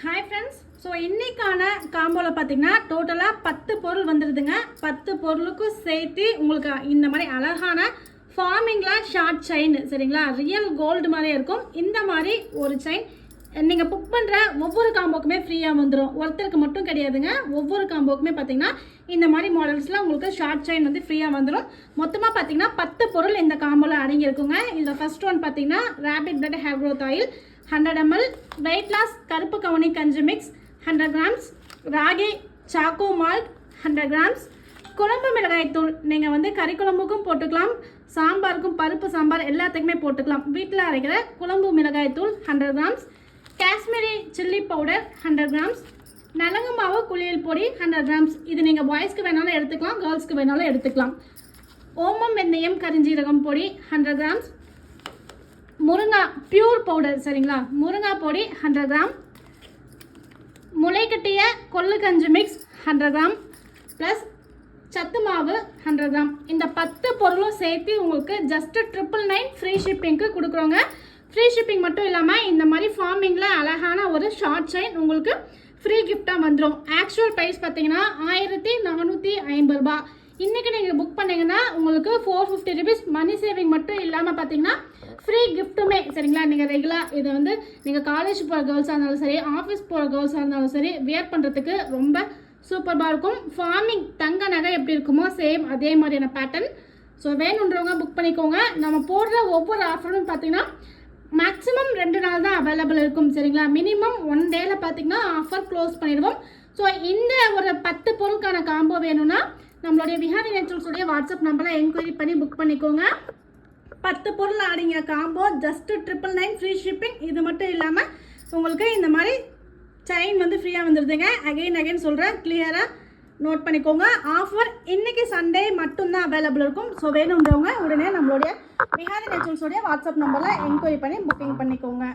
Hi friends, so இன்றைக்கான காம்போவில் பார்த்தீங்கன்னா டோட்டலாக 10 பொருள் வந்துடுதுங்க. 10 பொருளுக்கும் சேர்த்து உங்களுக்கு இந்த மாதிரி அழகான ஃபார்மிங்கில் ஷார்ட் செயின், சரிங்களா, ரியல் கோல்டு மாதிரியே இருக்கும். இந்த மாதிரி ஒரு செயின் நீங்கள் புக் பண்ணுற ஒவ்வொரு காம்போக்குமே ஃப்ரீயாக வந்துடும். ஒருத்தருக்கு மட்டும் கிடையாதுங்க, ஒவ்வொரு காம்போக்குமே பார்த்தீங்கன்னா இந்த மாதிரி மாடல்ஸில் உங்களுக்கு ஷார்ட் செயின் வந்து ஃப்ரீயாக வந்துடும். மொத்தமாக பார்த்தீங்கன்னா 10 பொருள் இந்த காம்போவில் அடங்கியிருக்குங்க. இதில் ஃபர்ஸ்ட் ஒன் பார்த்தீங்கன்னா rapid blood hair growth oil 100 ml, weight loss கருப்பு கவுனி கஞ்சி mix 100 grams, ragi choco malt 100 grams, குழம்பு மிளகாய் தூள் நீங்கள் வந்து கறி குழம்புக்கும் போட்டுக்கலாம், சாம்பாருக்கும் பருப்பு சாம்பார் எல்லாத்துக்குமே போட்டுக்கலாம். வீட்டில் அரைக்கிற குழம்பு மிளகாய் தூள் 100 grams, Kashmiri chilli powder 100 grams, நலங்கு மாவு குளியல் பொடி 100 grams. இது நீங்கள் பாய்ஸ்க்கு வேணாலும் எடுத்துக்கலாம், கேர்ள்ஸ்க்கு வேணாலும் எடுத்துக்கலாம். ஓமம் வெந்தயம் கரிஞ்சீரகம் பொடி 100 grams, முருங்கா பியூர் பவுடர், சரிங்களா, முருங்கா பொடி 100 கிராம், முளைக்கட்டிய கொள்ளு கஞ்சி மிக்ஸ் 100 கிராம் ப்ளஸ் சத்து மாவு 100 கிராம். இந்த 10 பொருளும் சேர்த்து உங்களுக்கு ஜஸ்ட்டு 999 ஃப்ரீ ஷிப்பிங்க்கு கொடுக்குறோங்க. ஃப்ரீ ஷிப்பிங் மட்டும் இல்லாமல் இந்த மாதிரி ஃபார்மிங்கில் அழகான ஒரு ஷார்ட் செயின் உங்களுக்கு ஃப்ரீ கிஃப்டாக வந்துடும். ஆக்சுவல் ப்ரைஸ் பார்த்தீங்கன்னா 1450 ரூபாய். இன்றைக்கி நீங்கள் புக் பண்ணிங்கன்னா உங்களுக்கு 450 rupees மணி சேவிங் மட்டும் இல்லாமல் பார்த்தீங்கன்னா ஃப்ரீ கிஃப்ட்டுமே, சரிங்களா. நீங்கள் ரெகுலராக இதை வந்து நீங்கள் காலேஜ் போகிற கேர்ள்ஸாக இருந்தாலும் சரி, ஆஃபீஸ் போகிற கேர்ள்ஸாக இருந்தாலும் சரி, வியர் பண்ணுறதுக்கு ரொம்ப சூப்பராக இருக்கும். ஃபார்மிங் தங்க நகை எப்படி இருக்குமோ சேம் அதே மாதிரியான பேட்டர்ன். ஸோ வேணுன்றவங்க புக் பண்ணிக்கோங்க. நம்ம போடுற ஒவ்வொரு ஆஃபரும் பார்த்தீங்கன்னா மேக்ஸிமம் 2 நாள் தான் அவைலபிள் இருக்கும், சரிங்களா. மினிமம் 1 டேல பார்த்தீங்கன்னா ஆஃபர் க்ளோஸ் பண்ணிடுவோம். ஸோ இந்த ஒரு 10 பொருளுக்கான காம்போ வேணும்னா நம்மளுடைய விஹாரி நேச்சுரல்ஸுடைய வாட்ஸ்அப் நம்பரில் என்கொயரி பண்ணி புக் பண்ணிக்கோங்க. 10 பொருள் ஆடிங்க காம்போ ஜஸ்ட்டு 999 ஃப்ரீ ஷிப்பிங். இது மட்டும் இல்லாமல் உங்களுக்கு இந்த மாதிரி செயின் வந்து ஃப்ரீயாக வந்துடுதுங்க. அகைன் சொல்கிறேன், கிளியராக நோட் பண்ணிக்கோங்க. ஆஃபர் இன்றைக்கி சண்டே மட்டும்தான் அவைலபிள் இருக்கும். ஸோ வேணுன்றவங்க உடனே நம்மளுடைய விஹாரி நேச்சுரல்ஸுடைய வாட்ஸ்அப் நம்பரில் என்கொயரி பண்ணி புக்கிங் பண்ணிக்கோங்க.